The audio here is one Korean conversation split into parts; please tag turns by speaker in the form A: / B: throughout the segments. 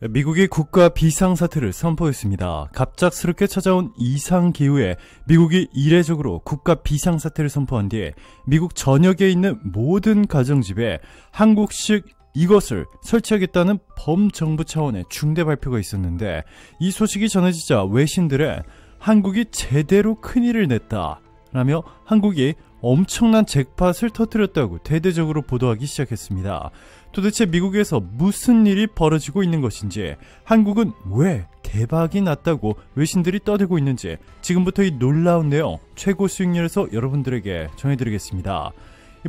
A: 미국이 국가 비상사태를 선포했습니다. 갑작스럽게 찾아온 이상기후에 미국이 이례적으로 국가 비상사태를 선포한 뒤에 미국 전역에 있는 모든 가정집에 한국식 이것을 설치하겠다는 범정부 차원의 중대 발표가 있었는데, 이 소식이 전해지자 외신들은 한국이 제대로 큰일을 냈다 라며 한국이 엄청난 잭팟을 터뜨렸다고 대대적으로 보도하기 시작했습니다. 도대체 미국에서 무슨 일이 벌어지고 있는 것인지, 한국은 왜 대박이 났다고 외신들이 떠들고 있는지, 지금부터 이 놀라운 내용 최고 수익률에서 여러분들에게 전해드리겠습니다.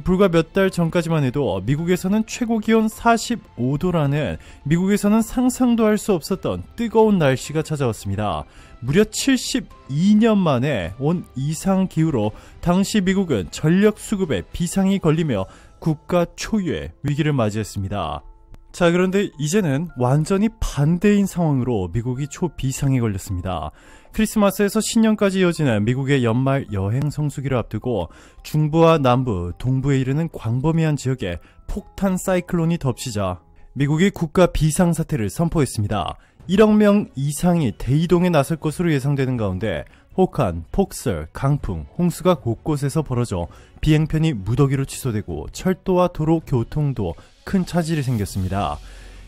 A: 불과 몇 달 전까지만 해도 미국에서는 최고기온 45도라는 미국에서는 상상도 할 수 없었던 뜨거운 날씨가 찾아왔습니다. 무려 72년 만에 온 이상기후로 당시 미국은 전력 수급에 비상이 걸리며 국가 초유의 위기를 맞이했습니다. 자, 그런데 이제는 완전히 반대인 상황으로 미국이 초비상에 걸렸습니다. 크리스마스에서 신년까지 이어지는 미국의 연말 여행 성수기를 앞두고 중부와 남부, 동부에 이르는 광범위한 지역에 폭탄 사이클론이 덮치자 미국이 국가 비상사태를 선포했습니다. 1억 명 이상이 대이동에 나설 것으로 예상되는 가운데 혹한, 폭설, 강풍, 홍수가 곳곳에서 벌어져 비행편이 무더기로 취소되고 철도와 도로 교통도 큰 차질이 생겼습니다.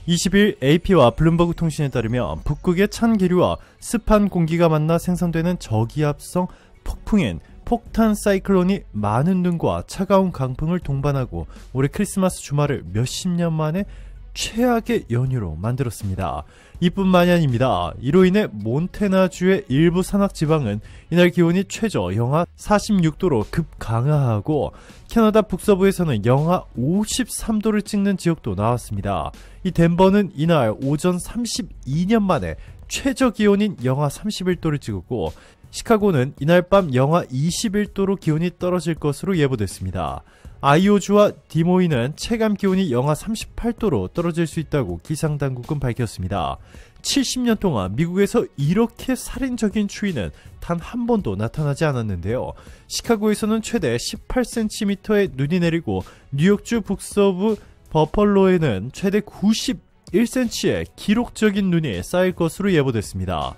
A: 20일 AP와 블룸버그 통신에 따르면 북극의 찬 기류와 습한 공기가 만나 생성되는 저기압성 폭풍인 폭탄 사이클론이 많은 눈과 차가운 강풍을 동반하고 올해 크리스마스 주말을 몇십 년 만에 최악의 연휴로 만들었습니다. 이뿐만이 아닙니다. 이로 인해 몬태나주의 일부 산악지방은 이날 기온이 최저 영하 46도로 급강하하고 캐나다 북서부에서는 영하 53도를 찍는 지역도 나왔습니다. 이 덴버는 이날 오전 32년 만에 최저 기온인 영하 31도를 찍었고, 시카고는 이날 밤 영하 21도로 기온이 떨어질 것으로 예보됐습니다. 아이오주와 디모이는 체감 기온이 영하 38도로 떨어질 수 있다고 기상당국은 밝혔습니다. 70년 동안 미국에서 이렇게 살인적인 추위는 단 한 번도 나타나지 않았는데요. 시카고에서는 최대 18cm의 눈이 내리고 뉴욕주 북서부 버펄로에는 최대 91cm의 기록적인 눈이 쌓일 것으로 예보됐습니다.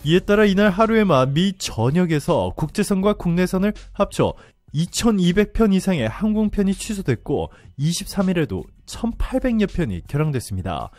A: 이에 따라 이날 하루에만 미 전역에서 국제선과 국내선을 합쳐 2200편 이상의 항공편이 취소됐고 23일에도 1800여 편이 결항됐습니다.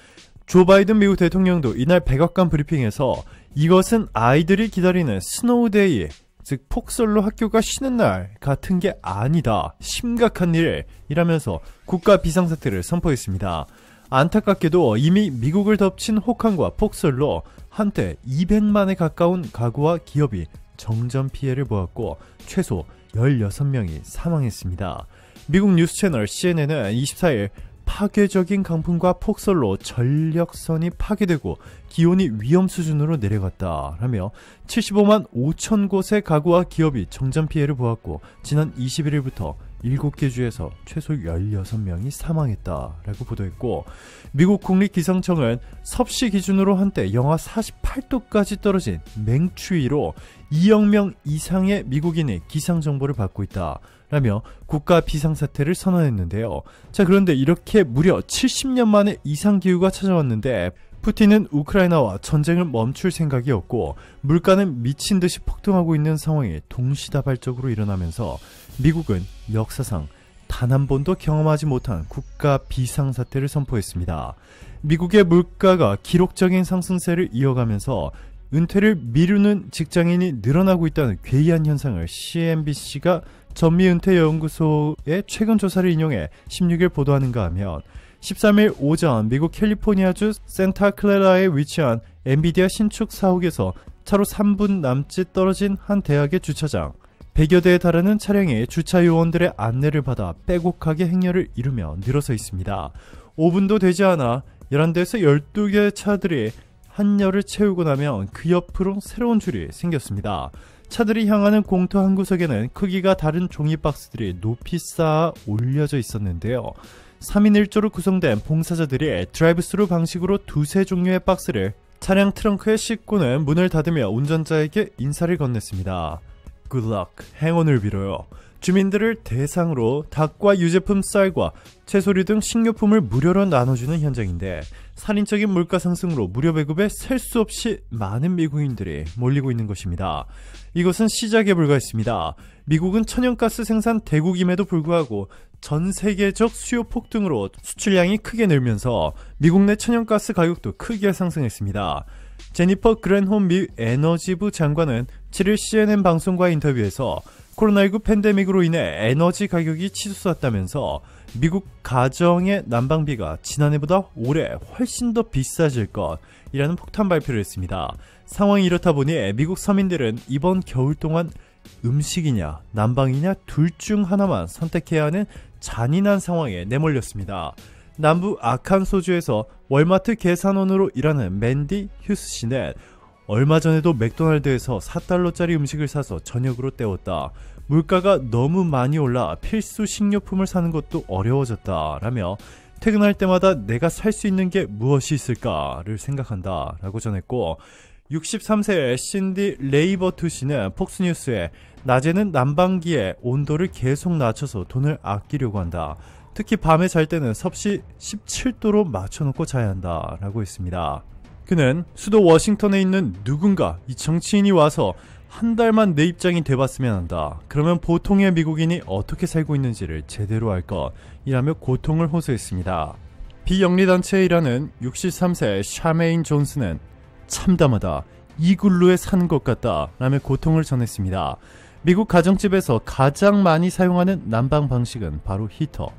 A: 조 바이든 미국 대통령도 이날 백악관 브리핑에서 이것은 아이들이 기다리는 스노우데이, 즉 폭설로 학교가 쉬는 날 같은 게 아니다, 심각한 일이라면서 국가 비상사태를 선포했습니다. 안타깝게도 이미 미국을 덮친 혹한과 폭설로 한때 200만에 가까운 가구와 기업이 정전 피해를 보았고 최소 16명이 사망했습니다. 미국 뉴스 채널 CNN은 24일 파괴적인 강풍과 폭설로 전력선이 파괴되고 기온이 위험 수준으로 내려갔다라며 75만 5천 곳의 가구와 기업이 정전 피해를 보았고 지난 21일부터 7개 주에서 최소 16명이 사망했다라고 보도했고, 미국 국립기상청은 섭씨 기준으로 한때 영하 48도까지 떨어진 맹추위로 2억 명 이상의 미국인이 기상정보를 받고 있다라며 국가 비상사태를 선언했는데요. 자, 그런데 이렇게 무려 70년 만에 이상기후가 찾아왔는데 푸틴은 우크라이나와 전쟁을 멈출 생각이 없고 물가는 미친 듯이 폭등하고 있는 상황이 동시다발적으로 일어나면서 미국은 역사상 단 한 번도 경험하지 못한 국가 비상사태를 선포했습니다. 미국의 물가가 기록적인 상승세를 이어가면서 은퇴를 미루는 직장인이 늘어나고 있다는 괴이한 현상을 CNBC가 전미은퇴연구소의 최근 조사를 인용해 16일 보도하는가 하면 13일 오전 미국 캘리포니아주 산타클라라에 위치한 엔비디아 신축 사옥에서 차로 3분 남짓 떨어진 한 대학의 주차장, 100여 대에 달하는 차량이 주차 요원들의 안내를 받아 빼곡하게 행렬을 이루며 늘어서 있습니다. 5분도 되지 않아 11대에서 12개의 차들이 한열을 채우고 나면 그 옆으로 새로운 줄이 생겼습니다. 차들이 향하는 공터 한 구석에는 크기가 다른 종이 박스들이 높이 쌓아 올려져 있었는데요. 3인 1조로 구성된 봉사자들이 드라이브스루 방식으로 두세 종류의 박스를 차량 트렁크에 싣고는 문을 닫으며 운전자에게 인사를 건넸습니다. Good luck, 행운을 빌어요. 주민들을 대상으로 닭과 유제품 쌀과 채소류 등 식료품을 무료로 나눠주는 현장인데 살인적인 물가 상승으로 무료 배급에 셀 수 없이 많은 미국인들이 몰리고 있는 것입니다. 이것은 시작에 불과했습니다. 미국은 천연가스 생산 대국임에도 불구하고 전 세계적 수요 폭등으로 수출량이 크게 늘면서 미국 내 천연가스 가격도 크게 상승했습니다. 제니퍼 그랜홈 미 에너지부 장관은 7일 CNN 방송과의 인터뷰에서 코로나19 팬데믹으로 인해 에너지 가격이 치솟았다면서 미국 가정의 난방비가 지난해보다 올해 훨씬 더 비싸질 것이라는 폭탄 발표를 했습니다. 상황이 이렇다 보니 미국 서민들은 이번 겨울 동안 음식이냐 난방이냐 둘 중 하나만 선택해야 하는 잔인한 상황에 내몰렸습니다. 남부 아칸소주에서 월마트 계산원으로 일하는 맨디 휴스 씨는 얼마 전에도 맥도날드에서 4달러짜리 음식을 사서 저녁으로 때웠다. 물가가 너무 많이 올라 필수 식료품을 사는 것도 어려워졌다 라며 퇴근할 때마다 내가 살 수 있는 게 무엇이 있을까를 생각한다 라고 전했고 63세의 신디 레이버투 씨는 폭스뉴스에 낮에는 난방기의 온도를 계속 낮춰서 돈을 아끼려고 한다. 특히 밤에 잘 때는 섭씨 17도로 맞춰놓고 자야 한다 라고 했습니다. 그는 수도 워싱턴에 있는 누군가 이 정치인이 와서 한 달만 내 입장이 돼봤으면 한다. 그러면 보통의 미국인이 어떻게 살고 있는지를 제대로 알 것이라며 고통을 호소했습니다. 비영리단체에 일하는 63세 샤메인 존스는 참담하다. 이글루에 사는 것 같다 라며 고통을 전했습니다. 미국 가정집에서 가장 많이 사용하는 난방 방식은 바로 히터.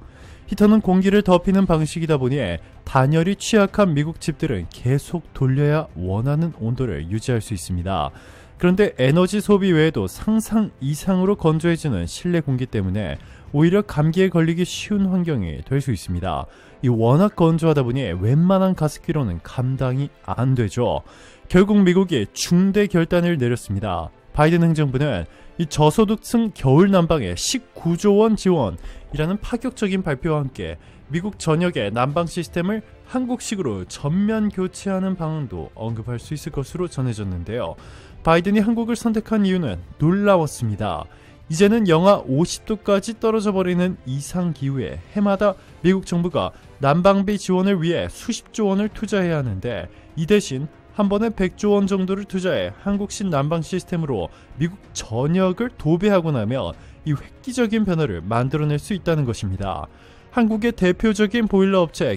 A: 히터는 공기를 덮이는 방식이다 보니 단열이 취약한 미국 집들은 계속 돌려야 원하는 온도를 유지할 수 있습니다. 그런데 에너지 소비 외에도 상상 이상으로 건조해지는 실내 공기 때문에 오히려 감기에 걸리기 쉬운 환경이 될 수 있습니다. 이 워낙 건조하다 보니 웬만한 가습기로는 감당이 안 되죠. 결국 미국이 중대 결단을 내렸습니다. 바이든 행정부는 이 저소득층 겨울 난방에 19조 원 지원이라는 파격적인 발표와 함께 미국 전역의 난방 시스템을 한국식으로 전면 교체하는 방안도 언급할 수 있을 것으로 전해졌는데요. 바이든이 한국을 선택한 이유는 놀라웠습니다. 이제는 영하 50도까지 떨어져 버리는 이상기후에 해마다 미국 정부가 난방비 지원을 위해 수십조 원을 투자해야 하는데 이 대신 한 번에 100조 원 정도를 투자해 한국식 난방 시스템으로 미국 전역을 도배하고 나면 이 획기적인 변화를 만들어낼 수 있다는 것입니다. 한국의 대표적인 보일러 업체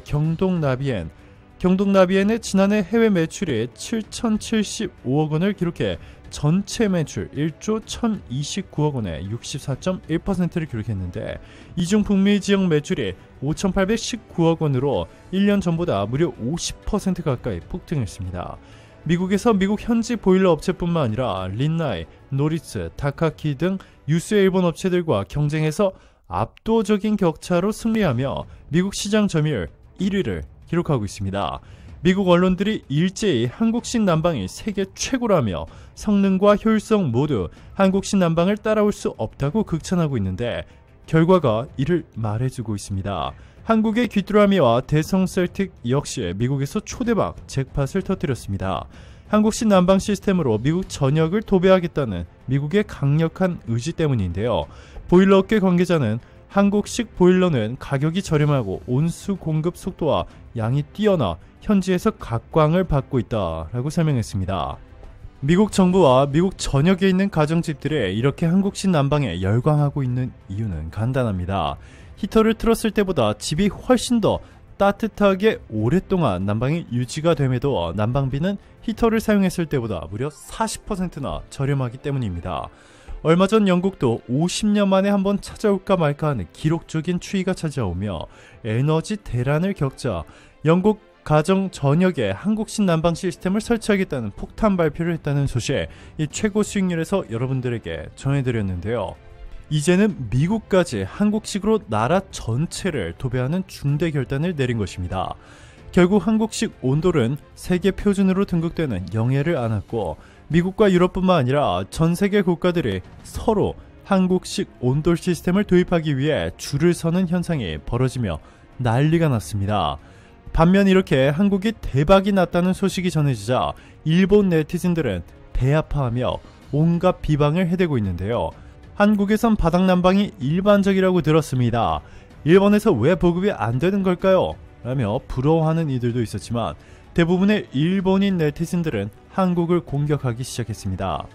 A: 경동나비엔의 지난해 해외 매출이 7,075억 원을 기록해 전체 매출 1조 1,029억 원의 64.1%를 기록했는데 이 중 북미 지역 매출이 5,819억 원으로 1년 전보다 무려 50% 가까이 폭등했습니다. 미국에서 미국 현지 보일러 업체뿐만 아니라 린나이, 노리츠, 다카키 등 유수의 일본 업체들과 경쟁해서 압도적인 격차로 승리하며 미국 시장 점유율 1위를 기록하고 있습니다. 미국 언론들이 일제히 한국식 난방이 세계 최고라며 성능과 효율성 모두 한국식 난방을 따라올 수 없다고 극찬하고 있는데 결과가 이를 말해주고 있습니다. 한국의 귀뚜라미와 대성 셀틱 역시 미국에서 초대박 잭팟을 터뜨렸습니다. 한국식 난방 시스템으로 미국 전역을 도배하겠다는 미국의 강력한 의지 때문인데요. 보일러 업계 관계자는 한국식 보일러는 가격이 저렴하고 온수 공급 속도와 양이 뛰어나 현지에서 각광을 받고 있다라고 설명했습니다. 미국 정부와 미국 전역에 있는 가정집들이 이렇게 한국식 난방에 열광하고 있는 이유는 간단합니다. 히터를 틀었을 때보다 집이 훨씬 더 따뜻하게 오랫동안 난방이 유지가 됨에도 난방비는 히터를 사용했을 때보다 무려 40%나 저렴하기 때문입니다. 얼마 전 영국도 50년 만에 한번 찾아올까 말까 하는 기록적인 추위가 찾아오며 에너지 대란을 겪자 영국 가정 전역에 한국식 난방 시스템을 설치하겠다는 폭탄 발표를 했다는 소식, 이 최고 수익률에서 여러분들에게 전해드렸는데요. 이제는 미국까지 한국식으로 나라 전체를 도배하는 중대 결단을 내린 것입니다. 결국 한국식 온돌은 세계 표준으로 등극되는 영예를 안았고 미국과 유럽뿐만 아니라 전 세계 국가들이 서로 한국식 온돌 시스템을 도입하기 위해 줄을 서는 현상이 벌어지며 난리가 났습니다. 반면 이렇게 한국이 대박이 났다는 소식이 전해지자 일본 네티즌들은 대아파하며 온갖 비방을 해대고 있는데요. 한국에선 바닥난방이 일반적이라고 들었습니다. 일본에서 왜 보급이 안 되는 걸까요? 라며 부러워하는 이들도 있었지만 대부분의 일본인 네티즌들은 한국을 공격하기 시작했습니다.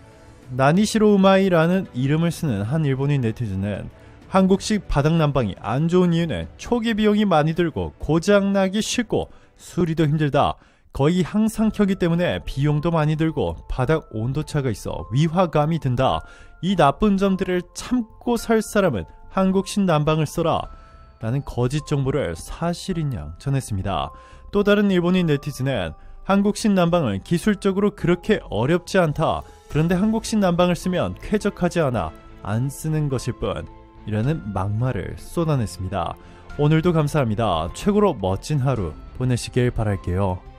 A: 나니시로 우마이라는 이름을 쓰는 한 일본인 네티즌은 한국식 바닥난방이 안 좋은 이유는 초기 비용이 많이 들고 고장나기 쉽고 수리도 힘들다. 거의 항상 켜기 때문에 비용도 많이 들고 바닥 온도차가 있어 위화감이 든다. 이 나쁜 점들을 참고 살 사람은 한국식 난방을 써라. 라는 거짓 정보를 사실인 양 전했습니다. 또 다른 일본인 네티즌은 한국식 난방은 기술적으로 그렇게 어렵지 않다. 그런데 한국식 난방을 쓰면 쾌적하지 않아. 안 쓰는 것일 뿐. 이라는 막말을 쏟아냈습니다. 오늘도 감사합니다. 최고로 멋진 하루 보내시길 바랄게요.